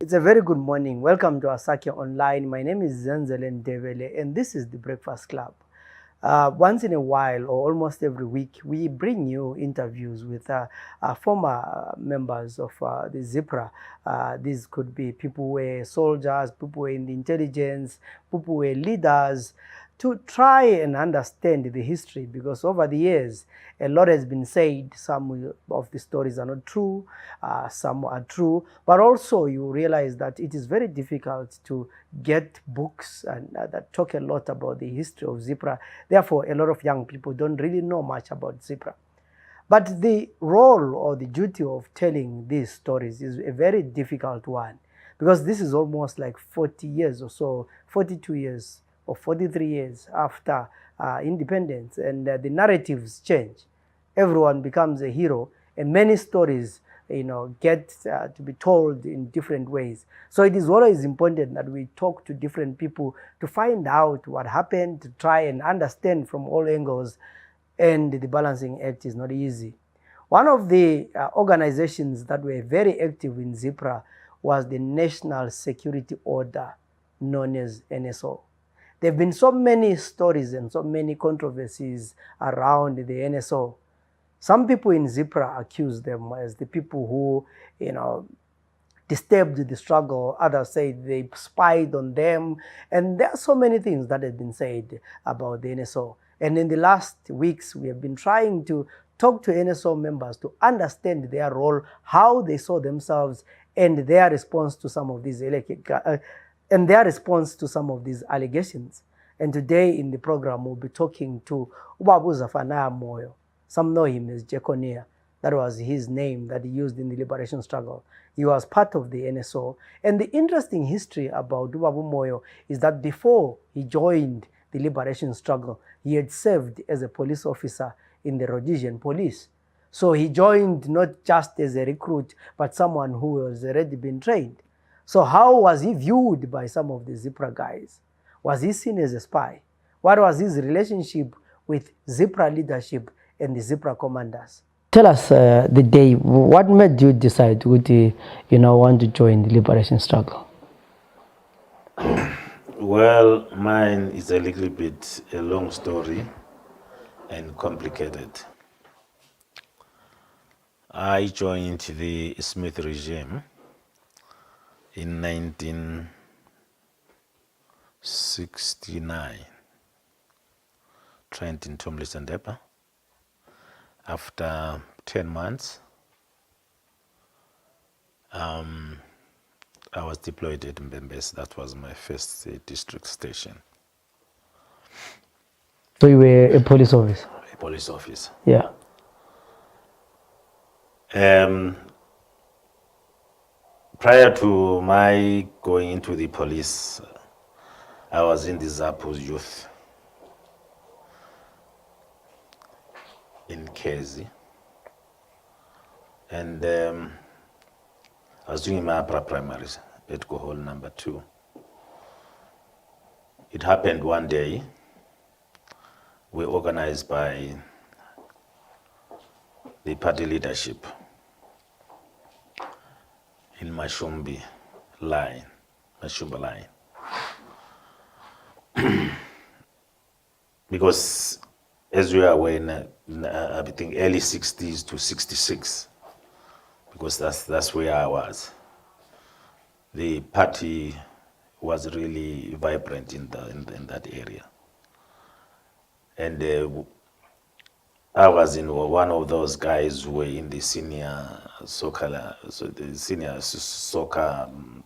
It's a very good morning. Welcome to Asake Online. My name is Zenzelen Devele, and this is the Breakfast Club. Once in a while, or almost every week, we bring you interviews with former members of the ZPRA. These could be people who were soldiers, people who were in the intelligence, people who were leaders, to try and understand the history, because over the years, a lot has been said. Some of the stories are not true, some are true, but also you realize that it is very difficult to get books and that talk a lot about the history of ZPRA. Therefore, a lot of young people don't really know much about ZPRA. But the role or the duty of telling these stories is a very difficult one, because this is almost like 40 years or so, 42 years or 43 years after independence, and the narratives change. Everyone becomes a hero, and many stories, get to be told in different ways. So it is always important that we talk to different people to find out what happened, to try and understand from all angles, and the balancing act is not easy. One of the organizations that were very active in ZPRA was the National Security Order, known as NSO. There have been so many stories and so many controversies around the NSO. Some people in ZPRA accuse them as the people who, disturbed the struggle. Others say they spied on them. And there are so many things that have been said about the NSO. And in the last weeks, we have been trying to talk to NSO members to understand their role, how they saw themselves, and their response to some of these allegations. And today in the program, we'll be talking to Zephaniah Moyo. Some know him as Jekonia. That was his name that he used in the liberation struggle. He was part of the NSO. And the interesting history about Moyo is that before he joined the liberation struggle, he had served as a police officer in the Rhodesian police. So he joined not just as a recruit, but someone who was already been trained. So how was he viewed by some of the ZPRA guys? Was he seen as a spy? What was his relationship with ZPRA leadership and the ZPRA commanders? Tell us the day. What made you decide to, want to join the liberation struggle? Well, mine is a little bit a long story and complicated. I joined the Smith regime in 1969, trained in Tomlinson Depot. After 10 months, I was deployed at Mbembes. That was my first district station. So you were a police officer? A police officer. Yeah. Prior to my going into the police, I was in the ZAPU's youth in Kezi. And I was doing my upper primaries at Kohol number 2. It happened one day, we organized by the party leadership in Mashumba line. Because as we are aware, in I think early 60s to 66, because that's where I was. The party was really vibrant in that area. And I was in one of those guys who were in the senior soccer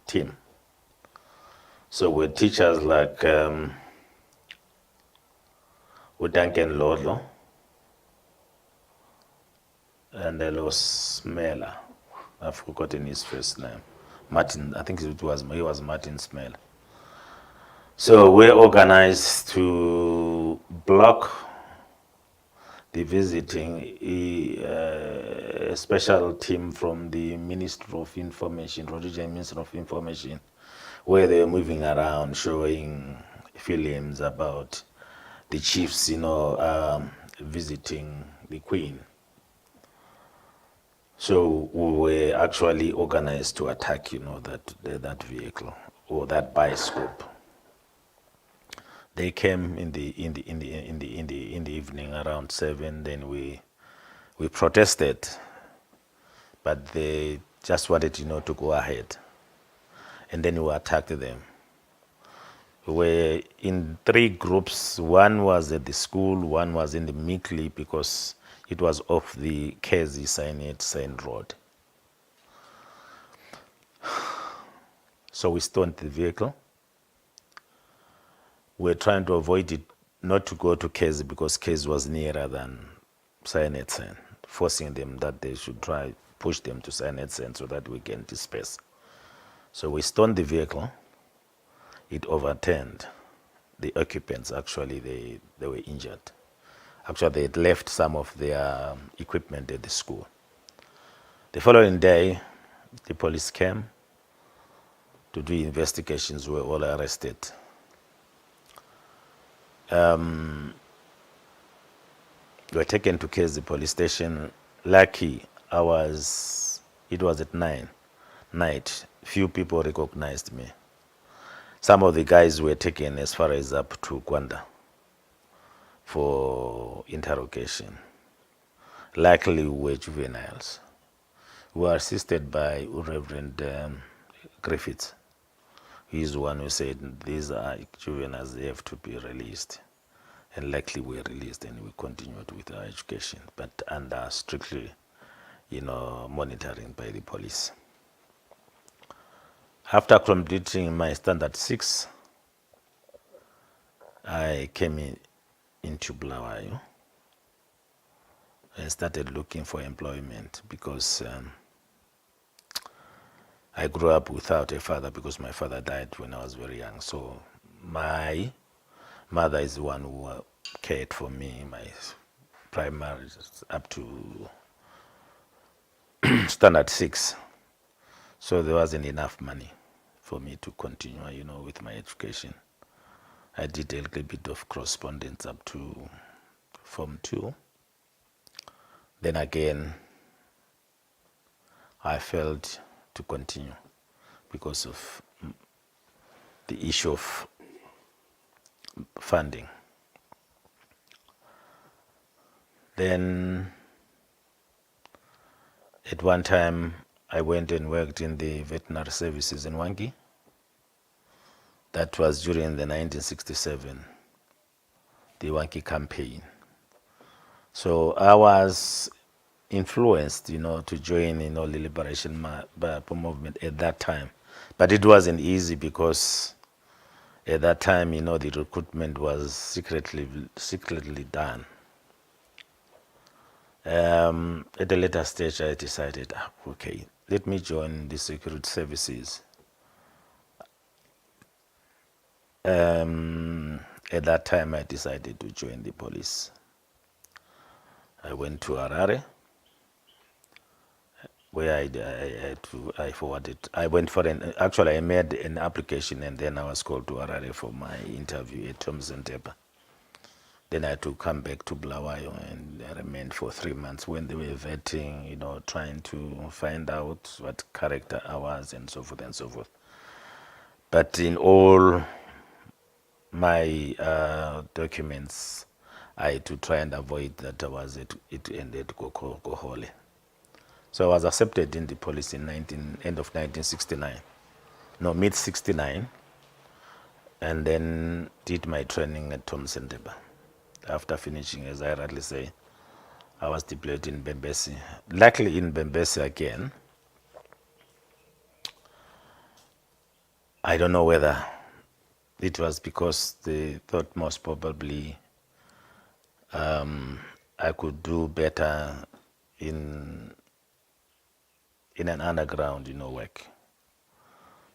team. So with teachers like Duncan Lolo and Elos Smeller. I've forgotten his first name. Martin, I think he was Martin Smeller. So we organized to block the visiting a special team from the Ministry of Information, Rhodesian Ministry of Information, where they were moving around showing films about the chiefs, visiting the Queen. So we were actually organized to attack, that vehicle or that bicycle. They came in the evening around 7. Then we protested, but they just wanted, to go ahead, and then we attacked them. We were in 3 groups. One was at the school, one was in the Mikli because it was off the Kezi Sign Road. So we stoned the vehicle. We're trying to avoid it, not to go to Kezi because Kezi was nearer than Sign, forcing them that they should try push them to Sign so that we can disperse. So we stoned the vehicle. It overturned. The occupants, actually, they were injured. Actually, they had left some of their equipment at the school. The following day, the police came to do investigations. We were all arrested. We were taken to Kezi police station. Lucky, it was at 9 night. Few people recognized me. Some of the guys were taken as far as up to Gwanda for interrogation. Luckily, we were juveniles. We were assisted by Reverend Griffiths. He's the one who said these are juveniles, they have to be released. And luckily we were released and we continued with our education, but under strictly, monitoring by the police. After completing my standard 6, I came into Bulawayo and started looking for employment because I grew up without a father because my father died when I was very young. So my mother is the one who cared for me, my primary up to standard 6. So there wasn't enough money for me to continue, with my education. I did a little bit of correspondence up to Form 2. Then again, I failed to continue because of the issue of funding. Then at one time, I went and worked in the veterinary services in Wangi. That was during the 1967, the Wangi campaign. So I was influenced, to join, the liberation movement at that time. But it wasn't easy because at that time, the recruitment was secretly done. At a later stage, I decided, okay, let me join the security services. At that time, I decided to join the police. I went to Harare, where I forwarded. I went for actually I made an application and then I was called to Harare for my interview at Thompson Teba. Then I had to come back to Bulawayo and I remained for 3 months when they were vetting, trying to find out what character I was and so forth and so forth. But in all my documents, I had to try and avoid that it ended Gohole. So I was accepted in the police in end of 1969, mid 69, and then did my training at Thompson Deba. After finishing, as I rightly say, I was deployed in Bembesi. Luckily in Bembesi again, I don't know whether it was because they thought most probably I could do better in an underground, work.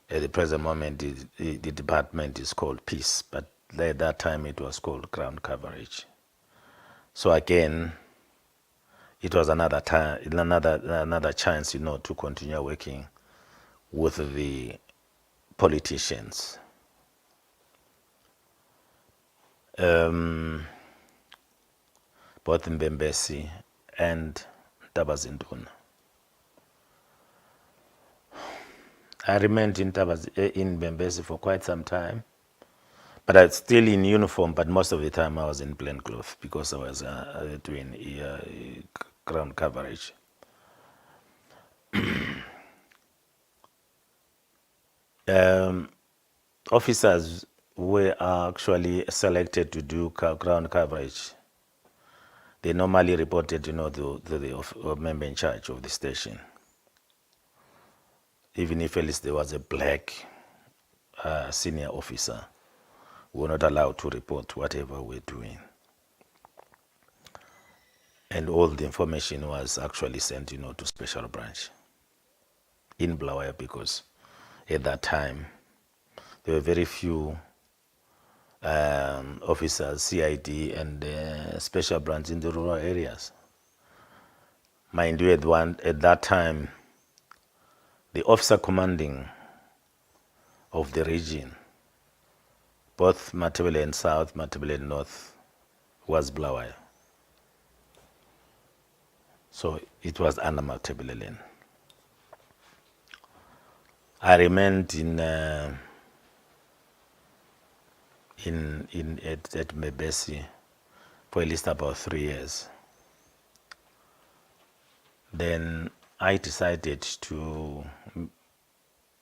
At the present moment, the department is called Peace, but at that time it was called Ground Coverage. So again, it was another chance, to continue working with the politicians. Both in Bembesi and Tabazinduna. I remained in Mbembesi for quite some time, but I was still in uniform. But most of the time, I was in plain clothes because I was doing ground coverage. Officers were actually selected to do ground coverage. They normally reported, to the member in charge of the station. Even if at least there was a black senior officer, we were not allowed to report whatever we're doing. And all the information was actually sent, to special branch in Blawayo, because at that time there were very few officers, CID and special branch in the rural areas. Mind you, at that time, the officer commanding of the region, both Matabele South, Matabele North, was Blawayo. So it was under Matabele. I remained at Mbembesi for at least about 3 years. Then I decided to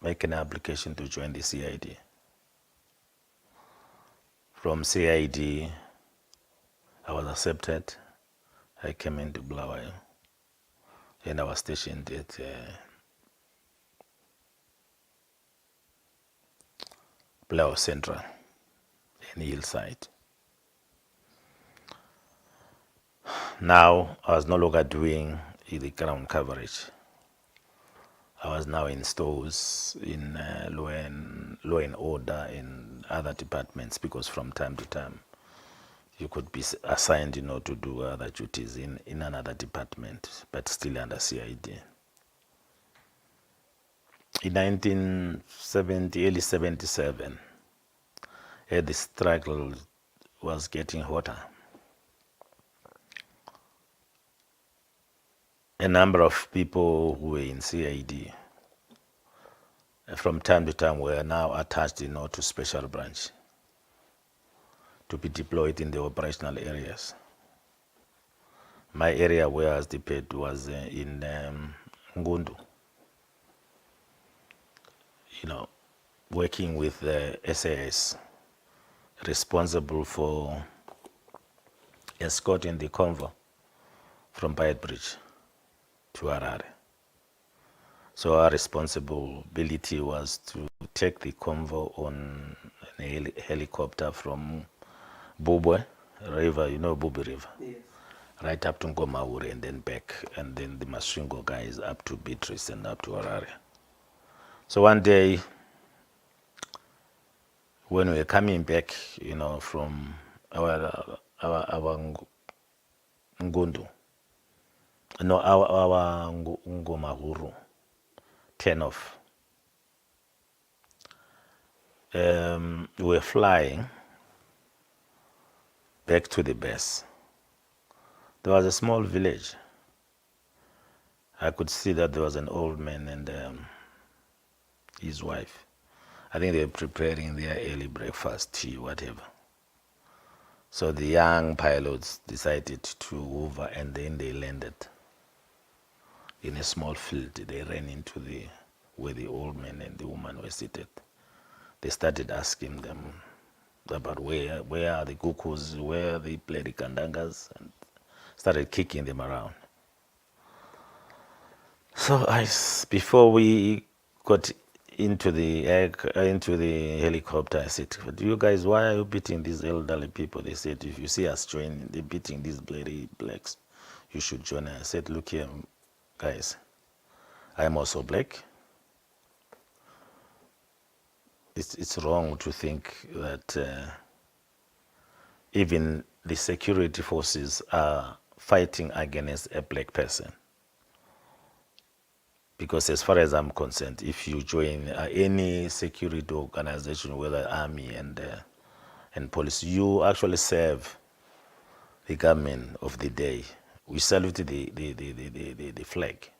make an application to join the CID. From CID, I was accepted. I came into Blawayo, and I was stationed at Blawayo Central in Hillside. Now, I was no longer doing the ground coverage. I was now in stores, in law and order, in other departments, because from time to time you could be assigned, to do other duties in another department, but still under CID. In 1970, early 77, the struggle was getting hotter. A number of people who were in CID from time to time were now attached, to special branch to be deployed in the operational areas. My area where I was deployed was in Ngundu, working with the SAS, responsible for escorting the convoy from Bayet Bridge to Harare. So our responsibility was to take the convoy on a helicopter from Bubwe River, Bubi River, Yes. right up to Ngomaure and then back, and then the Masvingo guys up to Beatrice and up to Harare. So one day, when we were coming back, from our Ngundu, our Ngomahuru, 10 off, we were flying back to the base. There was a small village. I could see that there was an old man and his wife. I think they were preparing their early breakfast, tea, whatever. So the young pilots decided to hover, and then they landed in a small field. They ran into where the old man and the woman were seated. They started asking them about where are the cuckoos, where they play the kandangas, and started kicking them around. So before we got into the helicopter, I said, "Do you guys, why are you beating these elderly people?" They said, "If you see us joining, they're beating these bloody blacks, you should join us." I said, "Look here, guys, I am also black. It's wrong to think that even the security forces are fighting against a black person. Because as far as I'm concerned, if you join any security organization, whether army and police, you actually serve the government of the day. We salute the flag,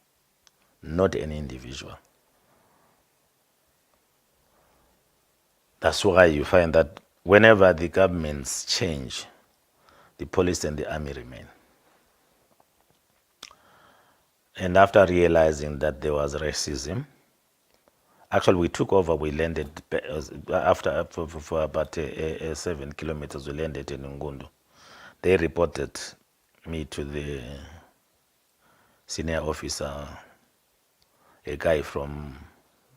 not any individual." That's why you find that whenever the governments change, the police and the army remain. And after realizing that there was racism, actually we took over, we landed after for about 7 kilometers, we landed in Ngundu. They reported me to the senior officer, a guy from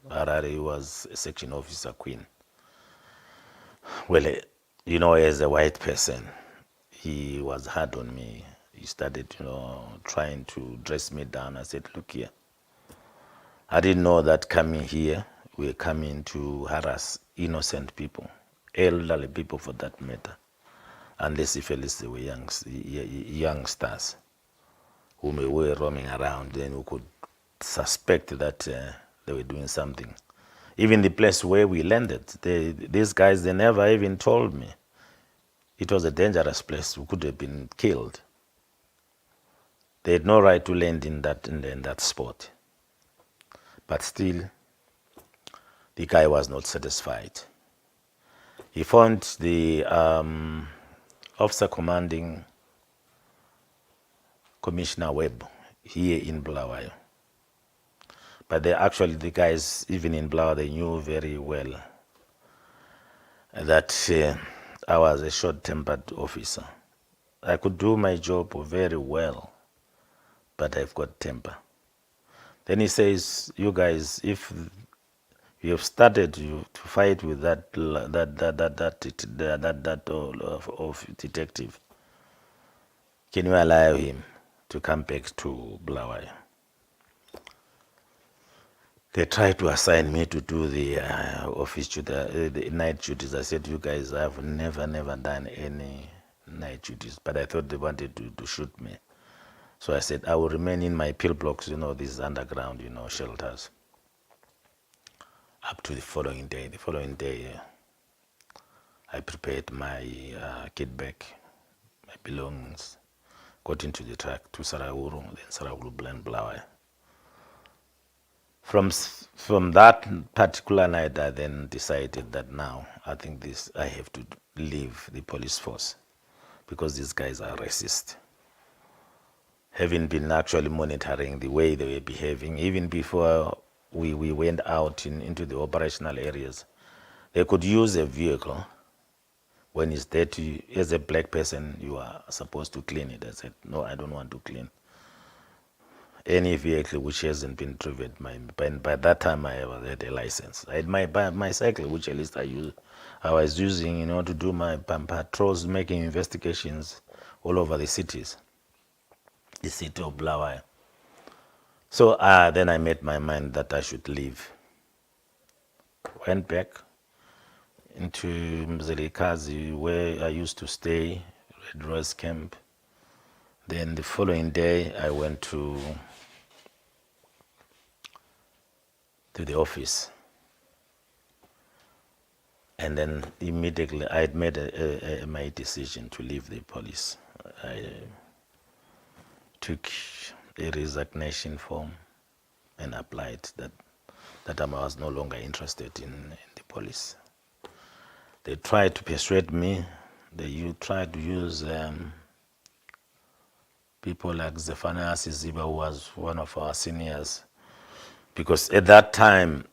Harare who was a section officer, Queen. Well, as a white person, he was hard on me. He started, trying to dress me down. I said, look here. I didn't know that coming here, we're coming to harass innocent people, elderly people for that matter, unless if at least they were youngsters who were roaming around, then we could suspect that they were doing something. Even the place where we landed, these guys, they never even told me. It was a dangerous place. We could have been killed. They had no right to land in that spot. But still, the guy was not satisfied. He found the officer commanding Commissioner Webb here in Bulawayo. But the guys, even in Bulawayo, they knew very well that I was a short-tempered officer. I could do my job very well, but I've got temper. Then he says, you guys, if you have started to fight with that detective, can you allow him to come back to Bulawayo? They tried to assign me to do the office duty, the night duties. I said, you guys, I've never done any night duties, but I thought they wanted to shoot me. So I said, I will remain in my pill blocks, these underground, shelters, up to the following day. The following day, I prepared my kit bag, my belongings, got into the truck to Saraguru, then Saraguru Blend Bulawayo. From that particular night, I then decided that now I think I have to leave the police force because these guys are racist. Having been actually monitoring the way they were behaving, even before we went out into the operational areas, they could use a vehicle. When it's dirty, as a black person, you are supposed to clean it. I said, no, I don't want to clean any vehicle which hasn't been driven. By that time, I had a license. I had my cycle, which at least I was using, to do my patrols, making investigations all over the cities, the city of Bulawayo. So then I made my mind that I should leave. Went back into Mzilikazi, where I used to stay, Red Rose Camp. Then the following day, I went to the office. And then immediately I had made my decision to leave the police. I took a resignation form and applied that I was no longer interested in the police. They tried to persuade me. They tried to use people like Zephaniah Moyo, who was one of our seniors, because at that time,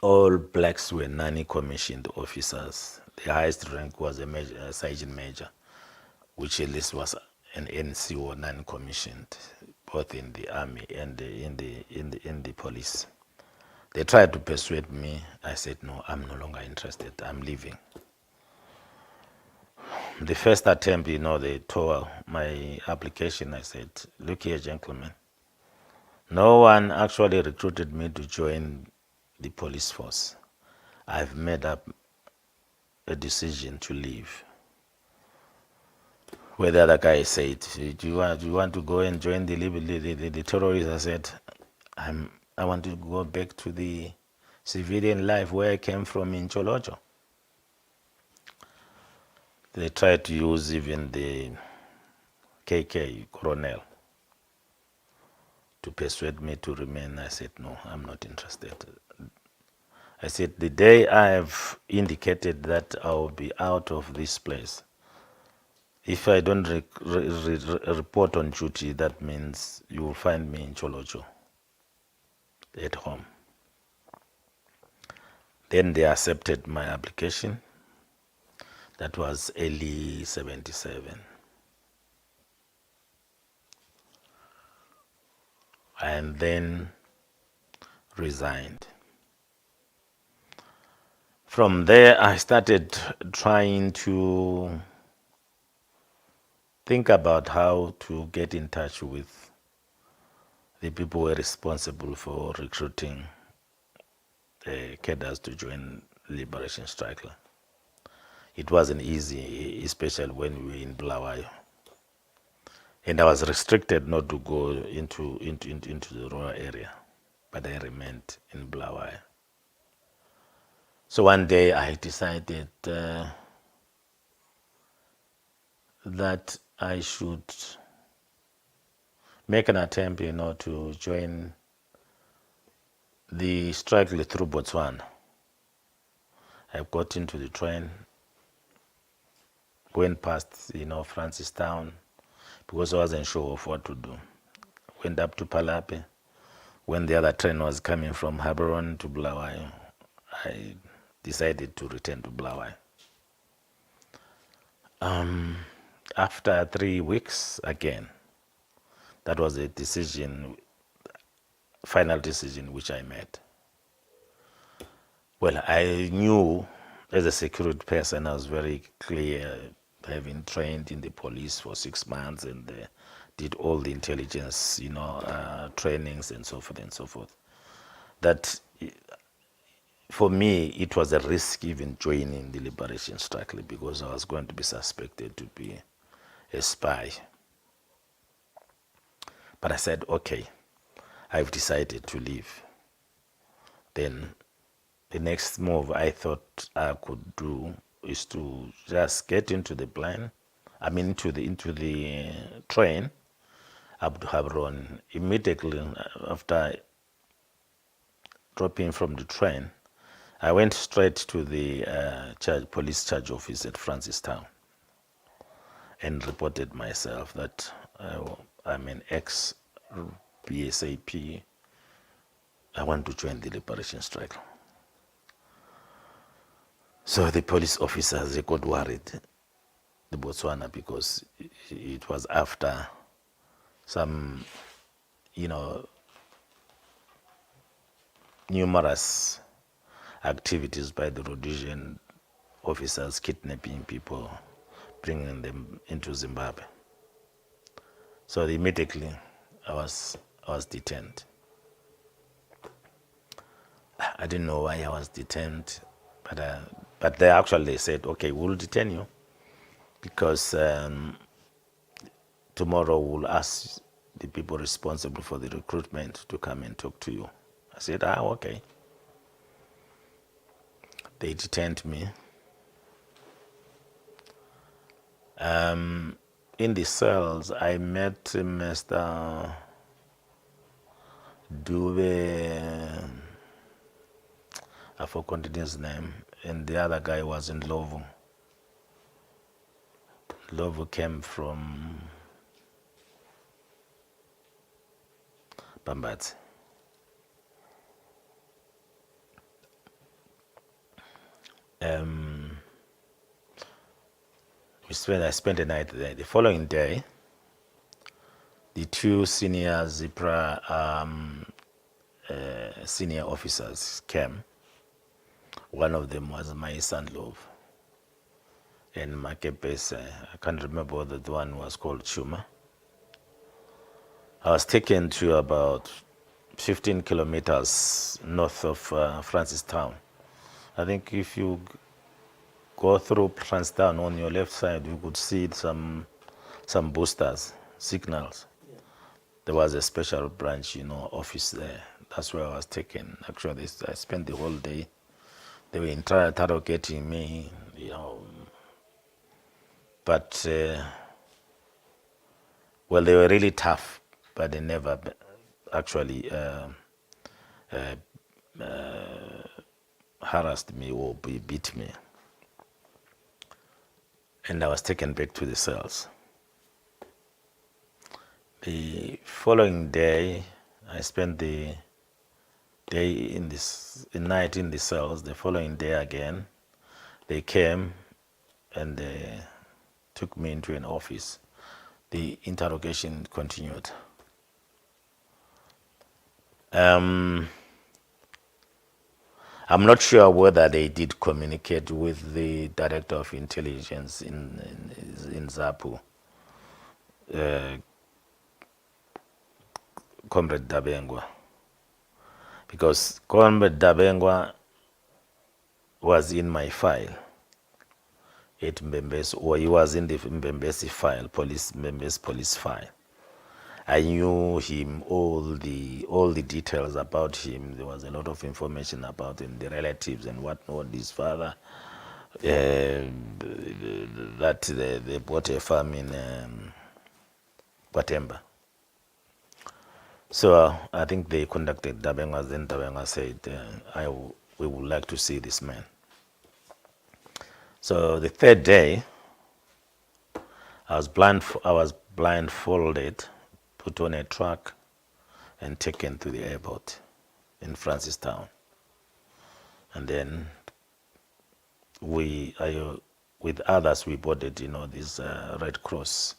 all blacks were non-commissioned officers. The highest rank was a sergeant major, which at least was an NC or non-commissioned, both in the army and in the police. They tried to persuade me. I said, no, I'm no longer interested. I'm leaving. The first attempt, they tore my application. I said, look here, gentlemen. No one actually recruited me to join the police force. I've made up a decision to leave. Where the other guy said, do you want to go and join the terrorists? I said, I want to go back to the civilian life where I came from in Cholocho. They tried to use even the KK colonel to persuade me to remain. I said, no, I'm not interested. I said, the day I have indicated that I will be out of this place, if I don't report on duty, that means you will find me in Cholocho at home. Then they accepted my application. That was early 77. And then resigned. From there, I started trying to think about how to get in touch with the people who were responsible for recruiting cadres to join Liberation Struggle. It wasn't easy, especially when we were in Bulawayo. And I was restricted not to go into the rural area, but I remained in Bulawayo. So one day I decided that I should make an attempt, to join the struggle through Botswana. I got into the train, went past, Francistown, because I wasn't sure of what to do. Went up to Palape. When the other train was coming from Gaborone to Bulawayo, I decided to return to Bulawayo. After 3 weeks, again, that was a final decision which I made. Well, I knew as a security person, I was very clear, having trained in the police for 6 months and did all the intelligence, trainings and so forth, that for me, it was a risk even joining the Liberation Struggle because I was going to be suspected to be a spy. But I said, okay, I've decided to leave. Then the next move I thought I could do is to just get into the plane, into the train up to Gaborone. Immediately after dropping from the train, I went straight to the police charge office at Francistown and reported myself that I'm an ex-BSAP. I want to join the Liberation Struggle. So the police officers, they got worried, the Botswana, because it was after some, numerous activities by the Rhodesian officers kidnapping people, bringing them into Zimbabwe. So immediately I was detained. I didn't know why I was detained, but they actually said, okay, we'll detain you because tomorrow we'll ask the people responsible for the recruitment to come and talk to you. I said, okay. They detained me. In the cells, I met Mr. Dube, I forgot his name, and the other guy was in Lovo. Lovo came from Bambatsi. I spent the night there. The following day, the 2 senior ZPRA senior officers came. One of them was my son Love and Makepese. I can't remember whether the one was called Chuma. I was taken to about 15 kilometers north of Francistown. I think if you go through Francistown on your left side, you could see some boosters, signals. Yeah. There was a special branch, office there. That's where I was taken. Actually, I spent the whole day. They were interrogating me, but they were really tough, but they never actually harassed me or beat me. And I was taken back to the cells. The following day, I spent the night in the cells. The following day again, they came and they took me into an office. The interrogation continued. I'm not sure whether they did communicate with the director of intelligence in ZAPU, Comrade Dabengwa, because Comrade Dabengwa was in my file at Mbembesi, or he was in the Mbembesi file, Mbembesi police file. I knew him, all the details about him. There was a lot of information about him, the relatives and whatnot. His father, that they bought a farm in Batemba. So I think they contacted Dabengwa. Then Dabengwa said, "We would like to see this man." So the third day, I was blindfolded, put on a truck, and taken to the airport in Francistown. And then with others, we boarded, this Red Cross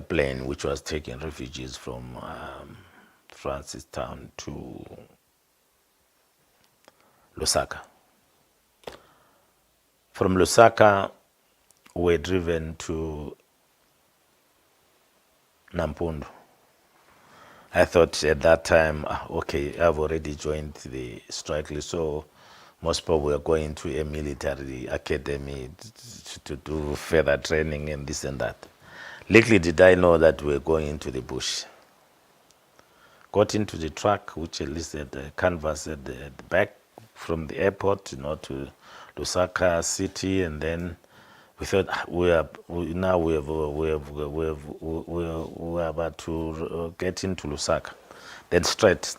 plane, which was taking refugees from Francistown to Lusaka. From Lusaka, we were driven to Nampundu. I thought at that time, okay, I've already joined the strike list, so most people were going to a military academy to do further training and this and that. Little did I know that we were going into the bush. Got into the truck, which at least had a canvas at the back from the airport, to Lusaka city, and then we thought we're about to get into Lusaka, then straight,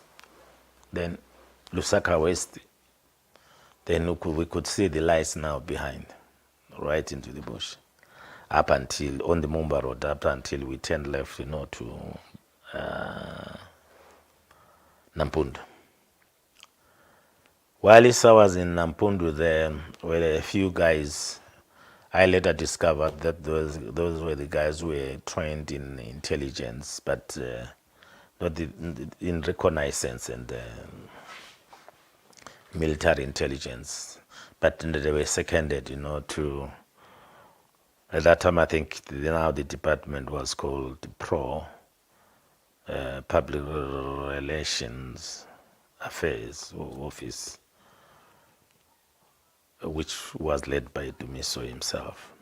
then Lusaka West. Then we could see the lights now behind, right into the bush, up until on the Mumba Road, up until we turned left, to Nampundu. While I was in Nampundu, there were a few guys. I later discovered that those were the guys who were trained in intelligence, but not in reconnaissance and military intelligence. But they were seconded, to. At that time, I think now the department was called PRO, Public Relations Affairs Office, which was led by Dumiso himself.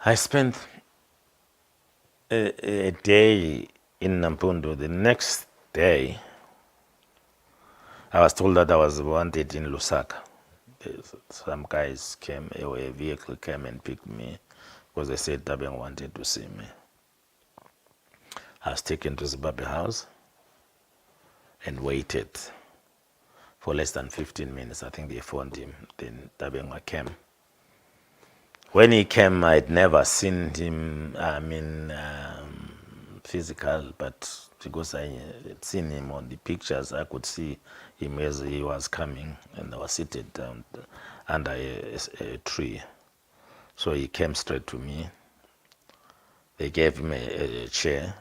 I spent a day in Nampundu. The next day, I was told that I was wanted in Lusaka. Some guys came, a vehicle came and picked me because they said Dabeng wanted to see me. I was taken to Zimbabwe House and waited for less than 15 minutes. I think they phoned him. Then Dabengwa came. When he came, I'd never seen him, physical, but because I had seen him on the pictures, I could see him as he was coming, and I was seated down under a tree. So he came straight to me. They gave him a chair,